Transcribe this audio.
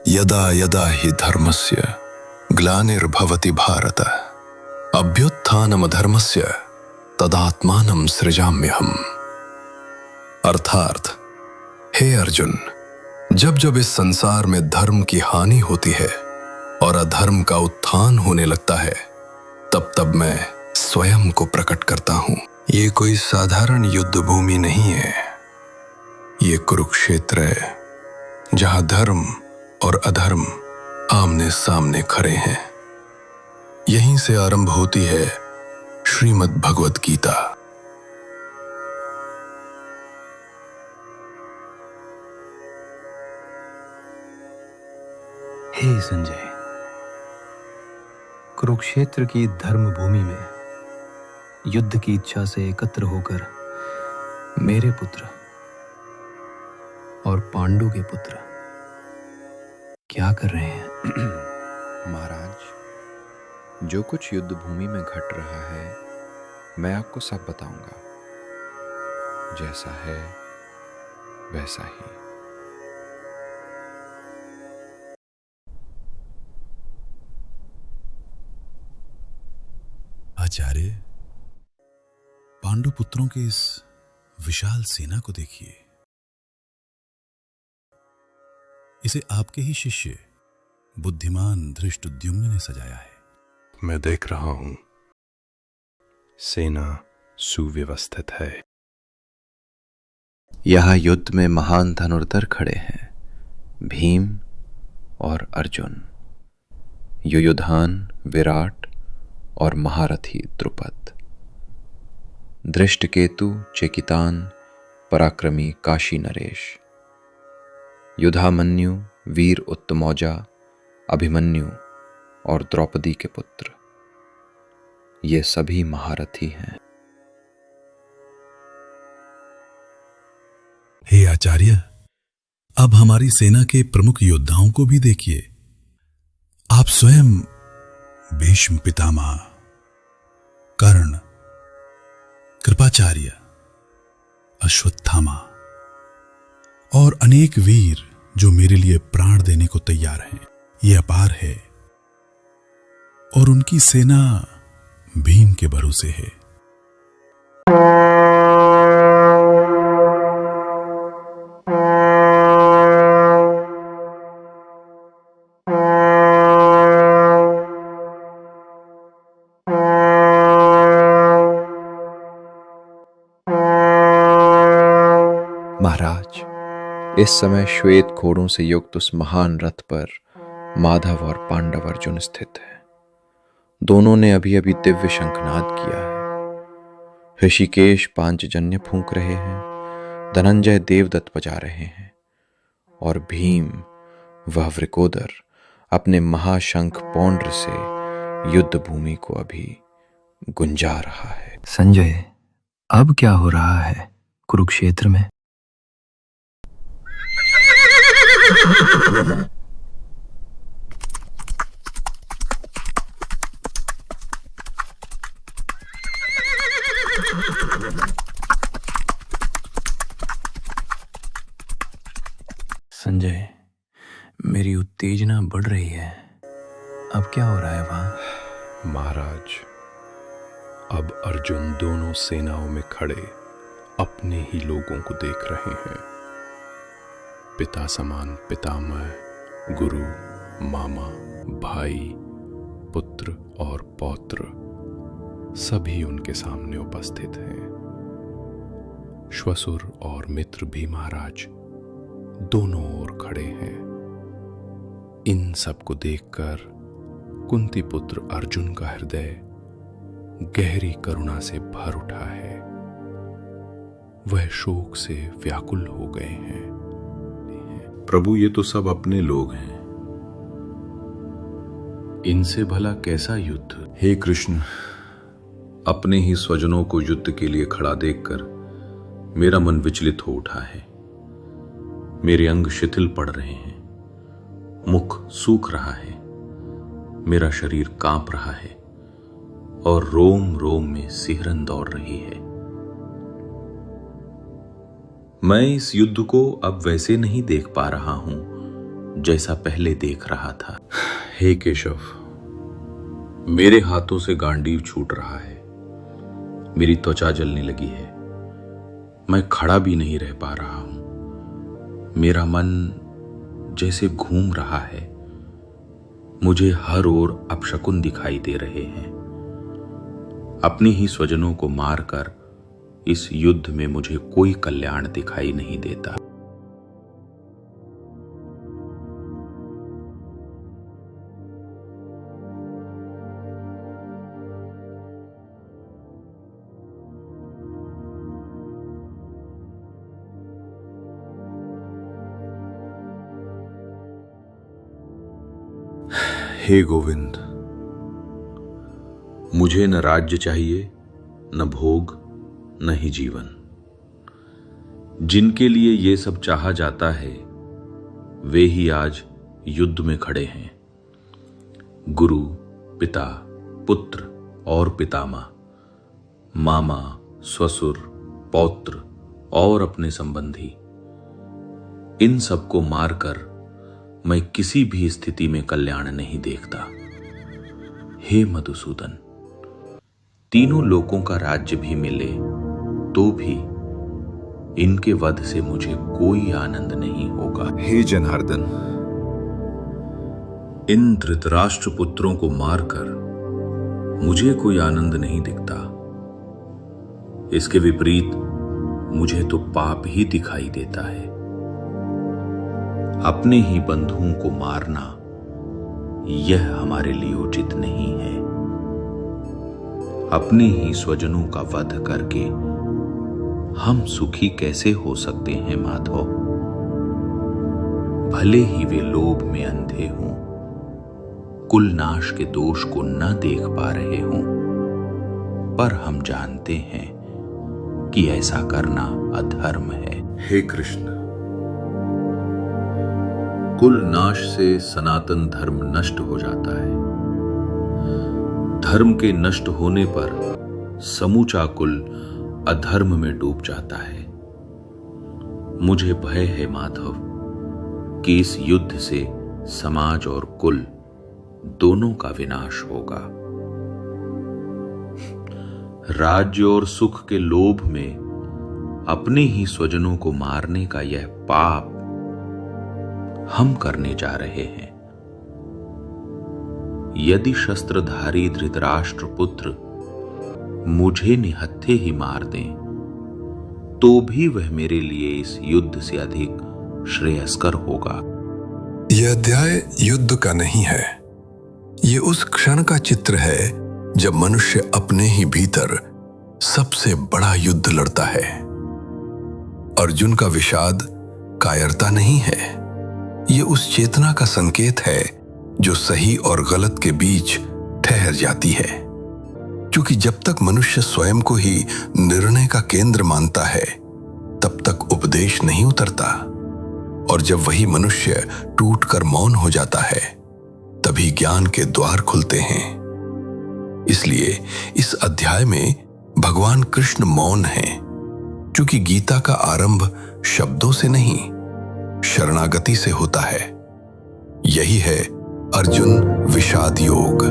यदा यदा हि धर्मस्य ग्लानिर्भवति भारत अभ्युत्थानमधर्मस्य तदात्मानं सृजाम्यहम्। अर्थात हे अर्जुन, जब जब इस संसार में धर्म की हानि होती है और अधर्म का उत्थान होने लगता है, तब तब मैं स्वयं को प्रकट करता हूं। ये कोई साधारण युद्ध भूमि नहीं है, ये कुरुक्षेत्र है, जहां धर्म और अधर्म आमने सामने खड़े हैं। यहीं से आरंभ होती है श्रीमद् भगवत गीता। हे संजय, कुरुक्षेत्र की धर्म भूमि में युद्ध की इच्छा से एकत्र होकर मेरे पुत्र और पांडु के पुत्र क्या कर रहे हैं? महाराज, जो कुछ युद्ध भूमि में घट रहा है मैं आपको सब बताऊंगा। जैसा है वैसा ही। आचार्य, पांडु पुत्रों की इस विशाल सेना को देखिए। इसे आपके ही शिष्य बुद्धिमान धृष्टद्युम्न ने सजाया है। मैं देख रहा हूं, सेना सुव्यवस्थित है। यहां युद्ध में महान धनुर्धर खड़े हैं, भीम और अर्जुन, युयुधान, विराट और महारथी द्रुपद, धृष्टकेतु, चेकितान, पराक्रमी काशी नरेश, युधामन्यु, वीर उत्तमौजा, अभिमन्यु और द्रौपदी के पुत्र, ये सभी महारथी हैं। हे आचार्य, अब हमारी सेना के प्रमुख योद्धाओं को भी देखिए। आप स्वयं भीष्म पितामह, कर्ण, कृपाचार्य, अश्वत्थामा और अनेक वीर जो मेरे लिए प्राण देने को तैयार हैं, ये अपार है। और उनकी सेना भीम के भरोसे है। महाराज, इस समय श्वेत घोड़ों से युक्त उस महान रथ पर माधव और पांडव अर्जुन स्थित है। दोनों ने अभी अभी दिव्य शंखनाद किया है। ऋषिकेश पांचजन्य फूंक रहे हैं, धनंजय देवदत्त बजा रहे हैं और भीम वह वृकोदर अपने महाशंख पौंड्र से युद्ध भूमि को अभी गुंजा रहा है। संजय, अब क्या हो रहा है कुरुक्षेत्र में? संजय, मेरी उत्तेजना बढ़ रही है। अब क्या हो रहा है वहां? महाराज, अब अर्जुन दोनों सेनाओं में खड़े अपने ही लोगों को देख रहे हैं। पिता समान पितामह, गुरु, मामा, भाई, पुत्र और पौत्र सभी उनके सामने उपस्थित हैं। श्वसुर और मित्र भी महाराज दोनों ओर खड़े हैं। इन सब को देखकर कुंती पुत्र अर्जुन का हृदय गहरी करुणा से भर उठा है। वह शोक से व्याकुल हो गए हैं। प्रभु, ये तो सब अपने लोग हैं, इनसे भला कैसा युद्ध? हे कृष्ण, अपने ही स्वजनों को युद्ध के लिए खड़ा देखकर मेरा मन विचलित हो उठा है। मेरे अंग शिथिल पड़ रहे हैं, मुख सूख रहा है, मेरा शरीर कांप रहा है और रोम रोम में सिहरन दौड़ रही है। मैं इस युद्ध को अब वैसे नहीं देख पा रहा हूं जैसा पहले देख रहा था। हे केशव, मेरे हाथों से गांडीव छूट रहा है, मेरी त्वचा जलने लगी है, मैं खड़ा भी नहीं रह पा रहा हूं, मेरा मन जैसे घूम रहा है, मुझे हर ओर अपशकुन दिखाई दे रहे हैं। अपने ही स्वजनों को मारकर इस युद्ध में मुझे कोई कल्याण दिखाई नहीं देता। हे गोविंद, मुझे न राज्य चाहिए, न भोग, न ही जीवन। जिनके लिए ये सब चाहा जाता है वे ही आज युद्ध में खड़े हैं। गुरु, पिता, पुत्र और पितामह, मामा, ससुर, पौत्र और अपने संबंधी, इन सबको मारकर मैं किसी भी स्थिति में कल्याण नहीं देखता। हे मधुसूदन, तीनों लोकों का राज्य भी मिले तो भी इनके वध से मुझे कोई आनंद नहीं होगा। हे जनार्दन, इन धृतराष्ट्र पुत्रों को मारकर मुझे कोई आनंद नहीं दिखता। इसके विपरीत मुझे तो पाप ही दिखाई देता है। अपने ही बंधुओं को मारना यह हमारे लिए उचित नहीं है। अपने ही स्वजनों का वध करके हम सुखी कैसे हो सकते हैं माधव? भले ही वे लोभ में अंधे हों, कुल नाश के दोष को न देख पा रहे हों, पर हम जानते हैं कि ऐसा करना अधर्म है। हे कृष्ण, कुल नाश से सनातन धर्म नष्ट हो जाता है। धर्म के नष्ट होने पर समूचा कुल अधर्म में डूब जाता है। मुझे भय है माधव कि इस युद्ध से समाज और कुल दोनों का विनाश होगा। राज्य और सुख के लोभ में अपने ही स्वजनों को मारने का यह पाप हम करने जा रहे हैं। यदि शस्त्रधारी धृतराष्ट्र पुत्र मुझे निहत्थे ही मार दें तो भी वह मेरे लिए इस युद्ध से अधिक श्रेयस्कर होगा। यह अध्याय युद्ध का नहीं है, ये उस क्षण का चित्र है जब मनुष्य अपने ही भीतर सबसे बड़ा युद्ध लड़ता है। अर्जुन का विषाद कायरता नहीं है, ये उस चेतना का संकेत है जो सही और गलत के बीच ठहर जाती है। क्योंकि जब तक मनुष्य स्वयं को ही निर्णय का केंद्र मानता है तब तक उपदेश नहीं उतरता, और जब वही मनुष्य टूटकर मौन हो जाता है तभी ज्ञान के द्वार खुलते हैं। इसलिए इस अध्याय में भगवान कृष्ण मौन हैं, क्योंकि गीता का आरंभ शब्दों से नहीं शरणागति से होता है। यही है अर्जुन विषाद योग।